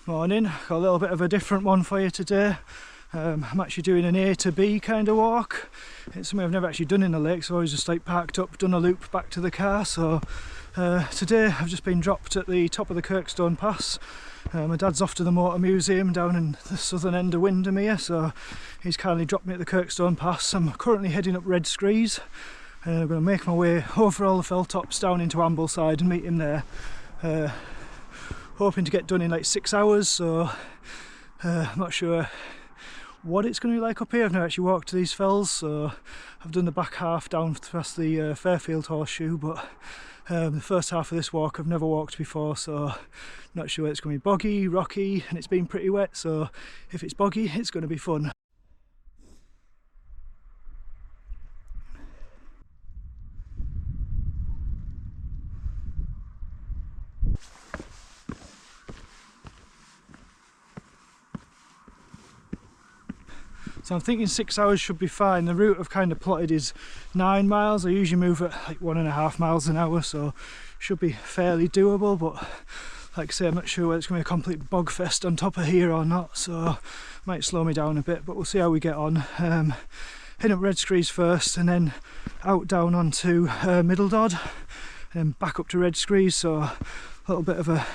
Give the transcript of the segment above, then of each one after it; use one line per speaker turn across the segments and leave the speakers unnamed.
Morning, got a little bit of a different one for you today. I'm actually doing an A to B kind of walk. It's something I've never actually done in the lake, so I was just like parked up, done a loop back to the car. So today I've just been dropped at the top of the Kirkstone Pass. My dad's off to the Motor Museum down in the southern end of Windermere, so he's kindly dropped me at the Kirkstone Pass. I'm currently heading up Red Screes. I'm going to make my way over all the fell tops down into Ambleside and meet him there. Hoping to get done in like 6 hours, so I'm not sure what it's going to be like up here. I've never actually walked to these fells, so I've done the back half down past the Fairfield horseshoe, but the first half of this walk I've never walked before, so not sure it's going to be boggy, rocky, and it's been pretty wet, so if it's boggy it's going to be fun. So I'm thinking 6 hours should be fine. The route I've kind of plotted is 9 miles. I usually move at like 1.5 miles an hour, so should be fairly doable, but like I say, I'm not sure whether it's going to be a complete bog fest on top of here or not, so might slow me down a bit, but we'll see how we get on. Heading up Red Screes first, and then out down onto Middle Dodd, and then back up to Red Screes, so a little bit of a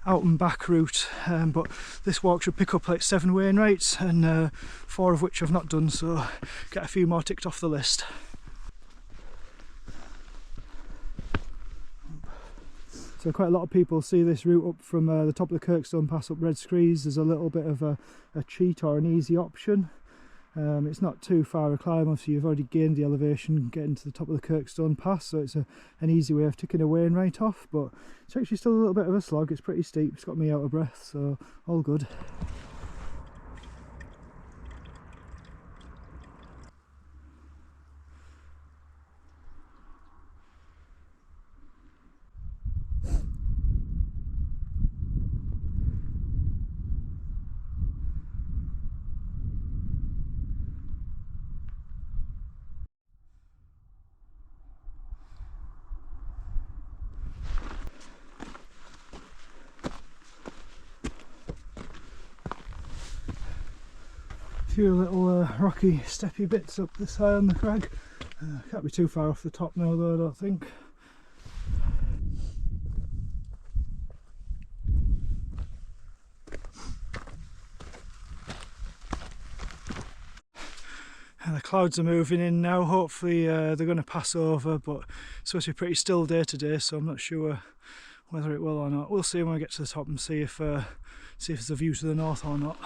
out and back route, but this walk should pick up like 7 Wainwrights, and 4 of which I've not done, so get a few more ticked off the list. So quite a lot of people see this route up from the top of the Kirkstone Pass up Red Screes as a little bit of a cheat or an easy option. It's not too far a climb, obviously you've already gained the elevation getting to the top of the Kirkstone Pass, so it's an easy way of ticking a Wainwright off, but it's actually still a little bit of a slog. It's pretty steep, it's got me out of breath, so all good. Few little rocky steppy bits up this high on the crag. Can't be too far off the top now though, I don't think. And the clouds are moving in now, hopefully they're going to pass over, but it's supposed to be a pretty still day today, so I'm not sure whether it will or not. We'll see when we get to the top and see if there's a view to the north or not.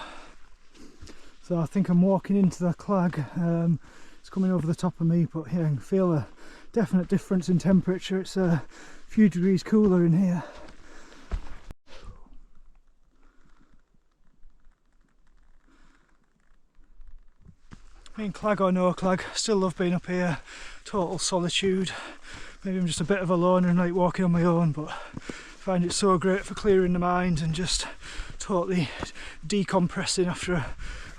So I think I'm walking into the clag. It's coming over the top of me, but yeah, I can feel a definite difference in temperature. It's a few degrees cooler in here. I mean, clag or no clag, still love being up here. Total solitude. Maybe I'm just a bit of a loner and like walking on my own, but I find it so great for clearing the mind and just totally decompressing after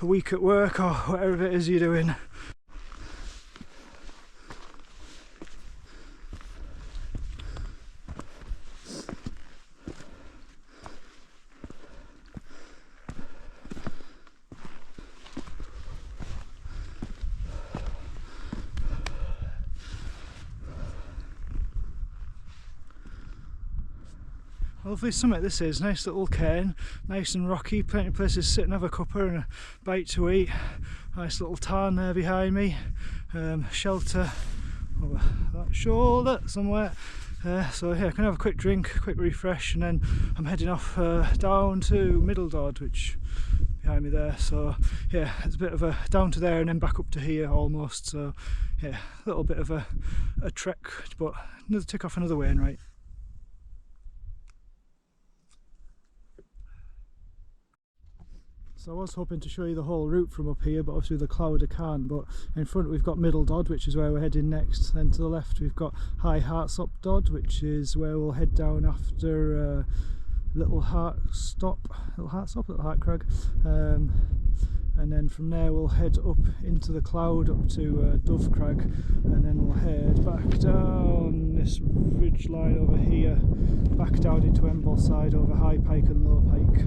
a week at work or whatever it is you're doing. Lovely summit this is, nice little cairn, nice and rocky, plenty of places to sit and have a cuppa and a bite to eat. Nice little tarn there behind me, shelter over that shoulder somewhere. So yeah, I can have a quick drink, quick refresh, and then I'm heading off down to Middle Dodd, which behind me there. So yeah, it's a bit of a down to there and then back up to here almost. So yeah, a little bit of a trek, but another tick off another Wainwright. So I was hoping to show you the whole route from up here, but obviously with the cloud I can't. But in front we've got Middle Dodd, which is where we're heading next. Then to the left we've got High Hartsop Dodd, which is where we'll head down after Little Hart Crag. And then from there we'll head up into the cloud up to Dove Crag, and then we'll head back down this ridge line over here, back down into Ambleside over High Pike and Low Pike.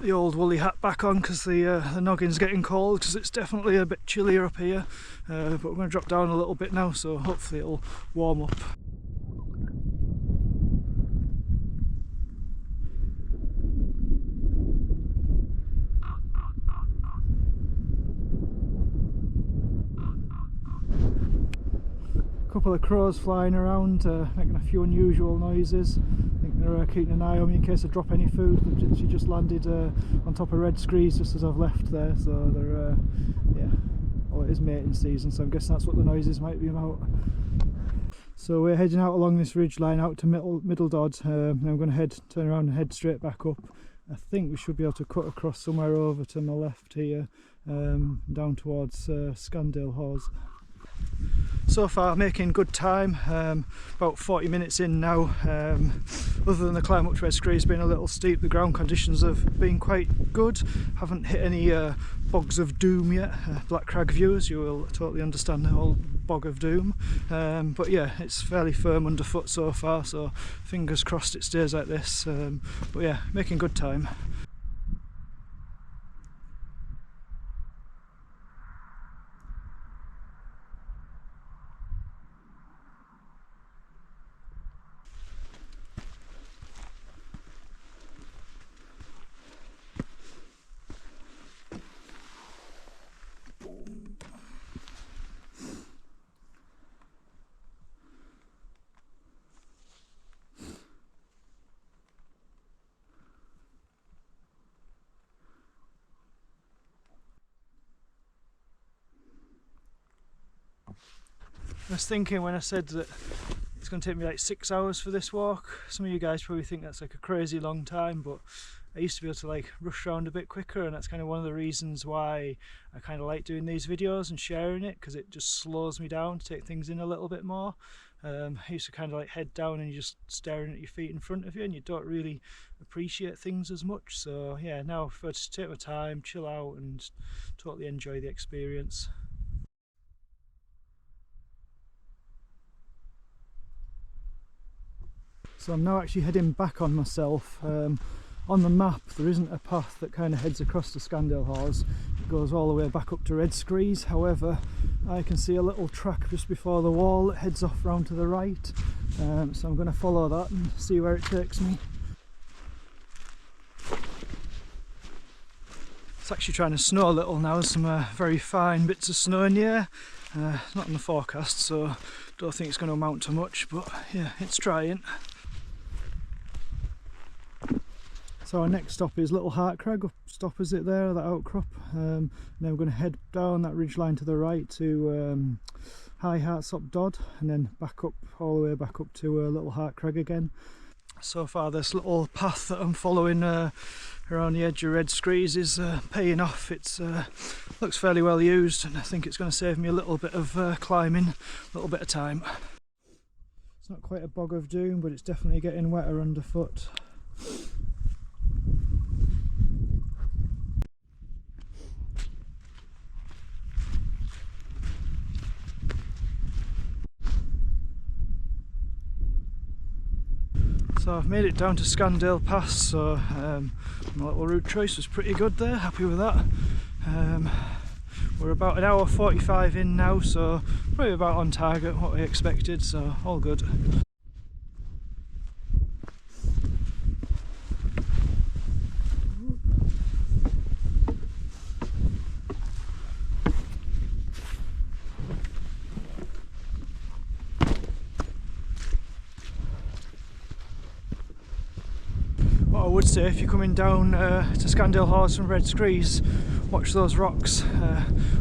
the old woolly hat back on because the noggin's getting cold, because it's definitely a bit chillier up here, but we're going to drop down a little bit now, so hopefully it'll warm up. A couple of crows flying around, making a few unusual noises. I think they're keeping an eye on me in case I drop any food. She just landed on top of Red Screes just as I've left there, so they're, yeah, well, it is mating season, so I'm guessing that's what the noises might be about. So we're heading out along this ridge line out to Middle Dodd, and I'm going to turn around and head straight back up. I think we should be able to cut across somewhere over to my left here, down towards Scandale Hawes. So far making good time, about 40 minutes in now. Other than the climb up to Red Screes being a little steep, the ground conditions have been quite good. Haven't hit any bogs of doom yet. Black Crag viewers, you will totally understand the whole bog of doom, but yeah, it's fairly firm underfoot so far, so fingers crossed it stays like this, but yeah, making good time. I was thinking when I said that it's going to take me like 6 hours for this walk, some of you guys probably think that's like a crazy long time, but I used to be able to like rush around a bit quicker, and that's kind of one of the reasons why I kind of like doing these videos and sharing it, because it just slows me down to take things in a little bit more. I used to kind of like head down and you're just staring at your feet in front of you and you don't really appreciate things as much. So yeah, now I prefer to take my time, chill out and totally enjoy the experience. So I'm now actually heading back on myself. On the map there isn't a path that kind of heads across to Scandale Hawes. It goes all the way back up to Red Screes. However, I can see a little track just before the wall that heads off round to the right. So I'm going to follow that and see where it takes me. It's actually trying to snow a little now. There's some very fine bits of snow in the air. Not in the forecast, so don't think it's going to amount to much, but yeah, it's trying. So our next stop is Little Hart Crag, just opposite there, that outcrop. Then we're going to head down that ridge line to the right to High Hartsop Dodd, and then back up, all the way back up to Little Hart Crag again. So far this little path that I'm following around the edge of Red Screes is paying off. It's looks fairly well used, and I think it's going to save me a little bit of climbing, a little bit of time. It's not quite a bog of doom, but it's definitely getting wetter underfoot. So I've made it down to Kirkstone Pass, so my little route choice was pretty good there, happy with that. We're about an hour 45 in now, so probably about on target, what we expected, so all good. What I would say, if you're coming down to Scandale Hawes from Red Screes, watch those rocks.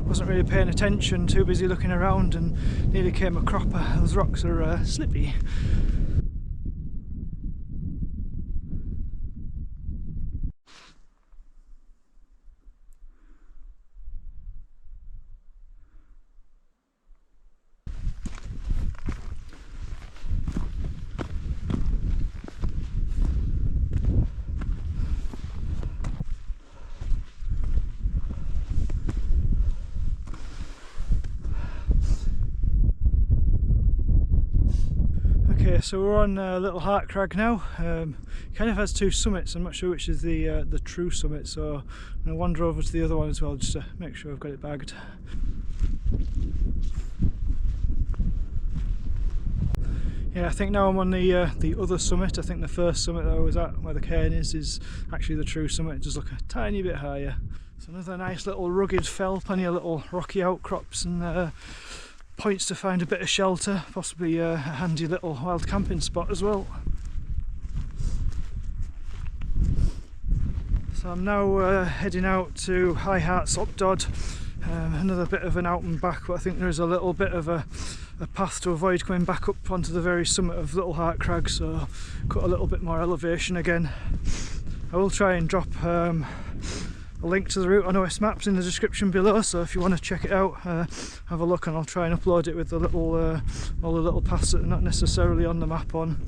Wasn't really paying attention, too busy looking around, and nearly came a cropper. Those rocks are slippy. Okay, so we're on Little Hart Crag now. You kind of has two summits. I'm not sure which is the true summit, so I'm going to wander over to the other one as well just to make sure I've got it bagged. Yeah, I think now I'm on the other summit. I think the first summit that I was at, where the cairn is actually the true summit. It does look a tiny bit higher. So another nice little rugged fell, plenty of little rocky outcrops and points to find a bit of shelter, possibly a handy little wild camping spot as well. So I'm now heading out to High Hartsop Dodd. Another bit of an out and back, but I think there is a little bit of a path to avoid coming back up onto the very summit of Little Hart Crag, so cut a little bit more elevation again. I will try and drop a link to the route on OS Maps in the description below, so if you want to check it out, have a look, and I'll try and upload it with the little all the little paths that are not necessarily on the map on.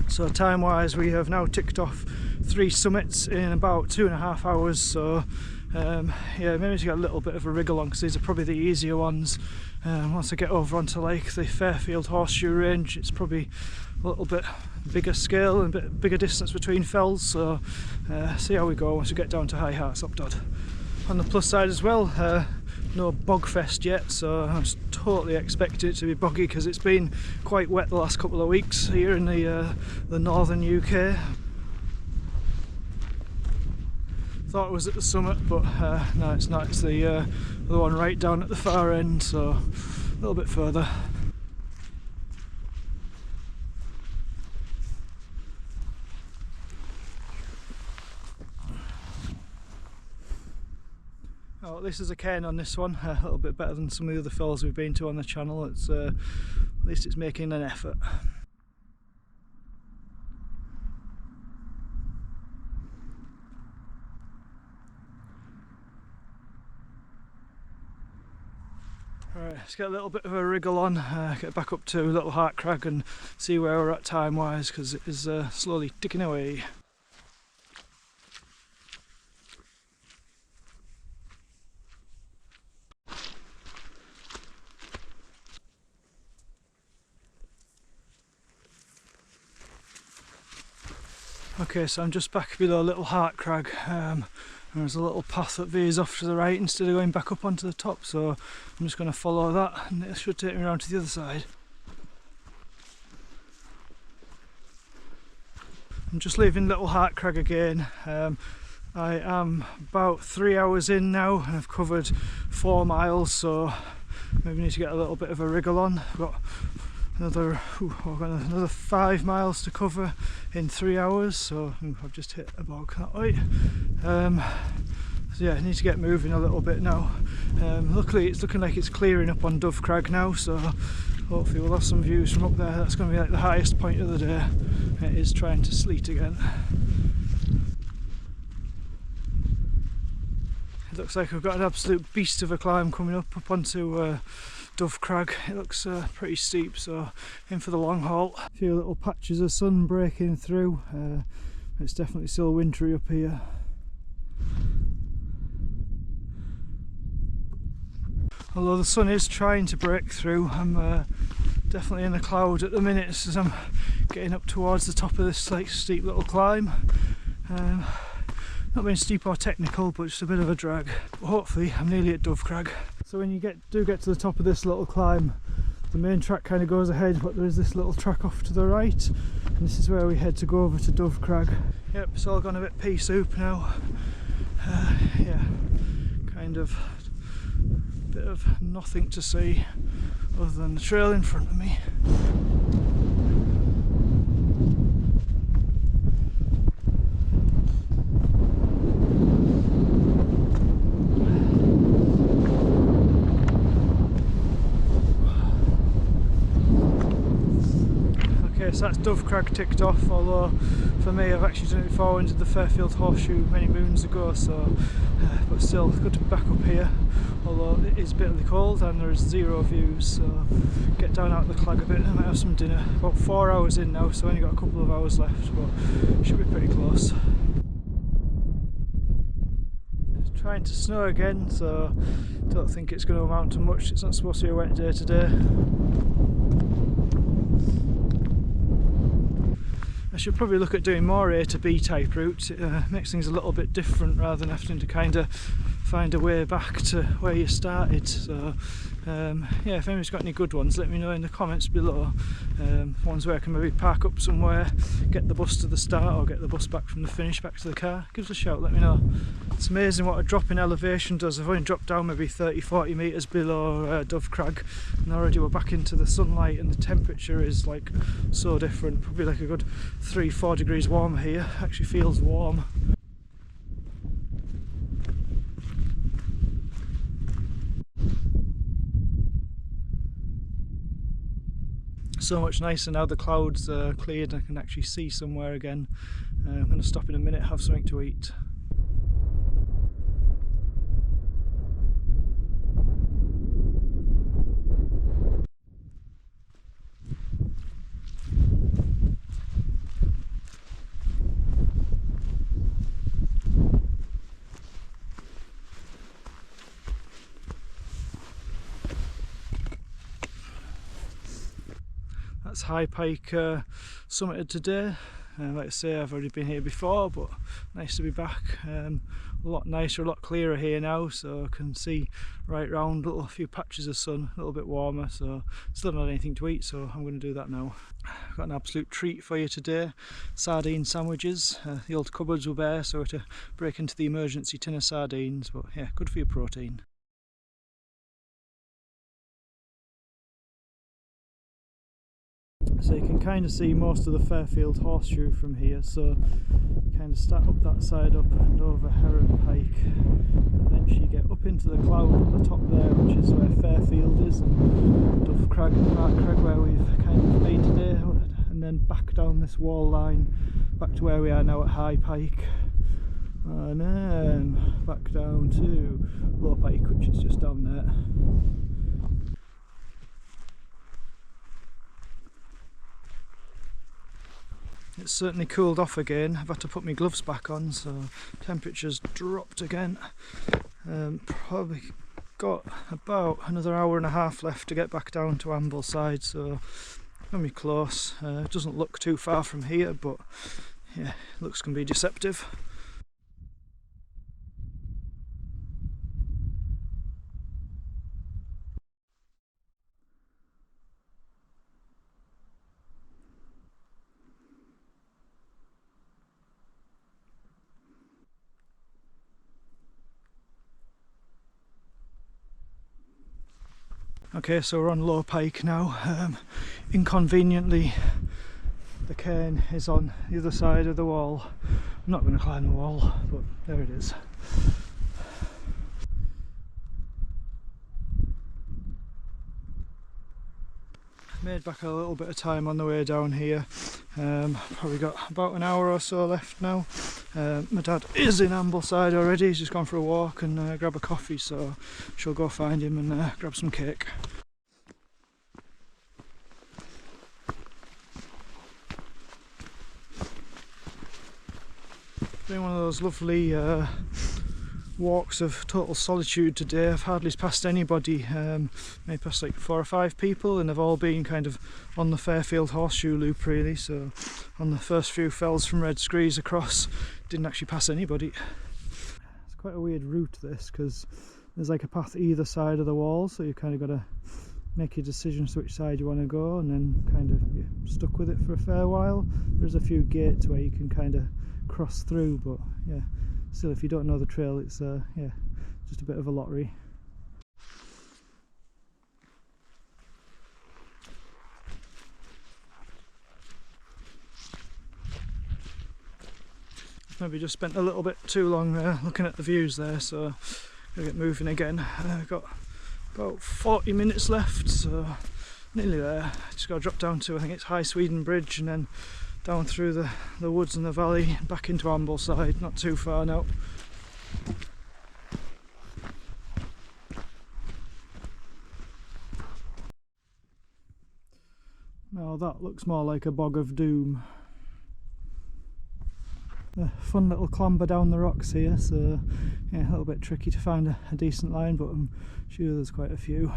So time wise, we have now ticked off 3 summits in about 2.5 hours, so yeah, maybe to get a little bit of a wriggle on, because these are probably the easier ones. Once I get over onto like the Fairfield horseshoe range, it's probably a little bit bigger scale and a bit bigger distance between fells, so see how we go once we get down to High Hartsop Dodd. On the plus side as well, no bog fest yet, so I'm just totally expecting it to be boggy because it's been quite wet the last couple of weeks here in the northern UK. Thought it was at the summit, but no, it's not. It's the one right down at the far end, so a little bit further. Oh, this is a cairn on this one, a little bit better than some of the other fells we've been to on the channel. It's at least it's making an effort. Alright, let's get a little bit of a wriggle on, get back up to Little Hart Crag and see where we're at time wise, because it is slowly ticking away. Okay, so I'm just back below Little Hart Crag. There's a little path that veers off to the right instead of going back up onto the top, so I'm just going to follow that and it should take me around to the other side. I'm just leaving Little Hart Crag again. I am about 3 hours in now and I've covered 4 miles, so maybe need to get a little bit of a wriggle on. I've got another 5 miles to cover in 3 hours, so I've just hit a bog that way. So yeah, I need to get moving a little bit now. Luckily it's looking like it's clearing up on Dove Crag now, so hopefully we'll have some views from up there. That's going to be like the highest point of the day. It is trying to sleet again. It looks like we've got an absolute beast of a climb coming up onto Dove Crag. It looks pretty steep, so in for the long haul. A few little patches of sun breaking through. It's definitely still wintry up here. Although the sun is trying to break through, I'm definitely in a cloud at the minute as I'm getting up towards the top of this like steep little climb. Not being steep or technical, but just a bit of a drag. But hopefully I'm nearly at Dove Crag. So when you do get to the top of this little climb, the main track kind of goes ahead, but there is this little track off to the right, and this is where we head to go over to Dove Crag. Yep, it's all gone a bit pea soup now. Yeah, kind of a bit of nothing to see other than the trail in front of me. So that's Dove Crag ticked off, although for me I've actually done it before and did the Fairfield horseshoe many moons ago, so but still good to be back up here, although it is bitterly cold and there is 0 views, so get down out of the clag a bit and I might have some dinner. About 4 hours in now, so only got a couple of hours left, but should be pretty close. It's trying to snow again, so don't think it's going to amount to much. It's not supposed to be a wet day today. should probably look at doing more A to B type routes. It makes things a little bit different rather than having to kind of find a way back to where you started. So yeah, if anybody's got any good ones, let me know in the comments below. Ones where I can maybe park up somewhere, get the bus to the start or get the bus back from the finish back to the car. Give us a shout, let me know. It's amazing what a drop in elevation does. I've only dropped down maybe 30-40 metres below Dove Crag and already we're back into the sunlight, and the temperature is like so different. Probably like a good 3-4 degrees warmer here. Actually feels warm. So much nicer now the clouds are cleared and I can actually see somewhere again. I'm going to stop in a minute, have something to eat. That's High Pike summited today. Like I say, I've already been here before, but nice to be back. A lot nicer, a lot clearer here now, so I can see right round, a few patches of sun, a little bit warmer, so still not anything to eat, so I'm going to do that now. I've got an absolute treat for you today, sardine sandwiches. The old cupboards were bare, so I had to break into the emergency tin of sardines, but yeah, good for your protein. So you can kind of see most of the Fairfield horseshoe from here, so you kind of start up that side up and over Heron Pike, and eventually get up into the cloud at the top there, which is where Fairfield is, and Dove Crag and Hart Crag where we've kind of made today, and then back down this wall line back to where we are now at High Pike, and then back down to Low Pike, which is just down there. It's certainly cooled off again. I've had to put my gloves back on, so temperature's dropped again. Probably got about another hour and a half left to get back down to Ambleside, so going to be close. It doesn't look too far from here, but yeah, looks can be deceptive. Okay, so we're on Low Pike now. Inconveniently, the cairn is on the other side of the wall. I'm not going to climb the wall, but there it is. Made back a little bit of time on the way down here. Probably got about an hour or so left now. My dad is in Ambleside already. He's just gone for a walk and grab a coffee, so she'll go find him and grab some cake. Been one of those lovely walks of total solitude today. I've hardly passed anybody, maybe passed like 4 or 5 people, and they've all been kind of on the Fairfield horseshoe loop really, so on the first few fells from Red Screes across, didn't actually pass anybody. It's quite a weird route this, because there's like a path either side of the wall, so you kind of got to make your decision to which side you want to go, and then kind of you're stuck with it for a fair while. There's a few gates where you can kind of cross through, but yeah, still if you don't know the trail, it's yeah, just a bit of a lottery. Maybe just spent a little bit too long looking at the views there, so gotta get moving again. Got about 40 minutes left, so nearly there. Just gotta drop down to, I think it's High Sweden Bridge, and then down through the woods and the valley back into Ambleside, not too far now. Now that looks more like a bog of doom. A fun little clamber down the rocks here, so yeah, a little bit tricky to find a decent line, but I'm sure there's quite a few.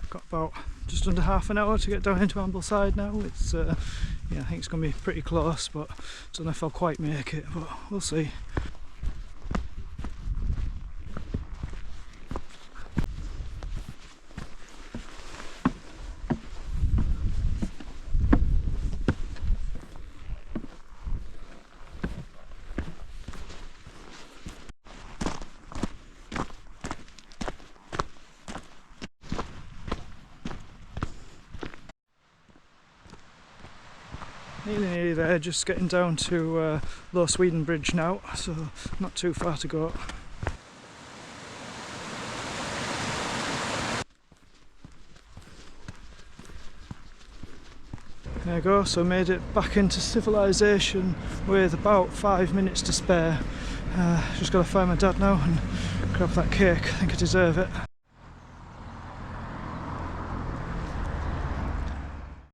Got about just under half an hour to get down into Ambleside now. It's yeah, I think it's going to be pretty close, but don't know if I'll quite make it, but we'll see. Nearly there, just getting down to Low Sweden Bridge now, so not too far to go. There you go, so made it back into civilization with about 5 minutes to spare. Just got to find my dad now and grab that cake, I think I deserve it.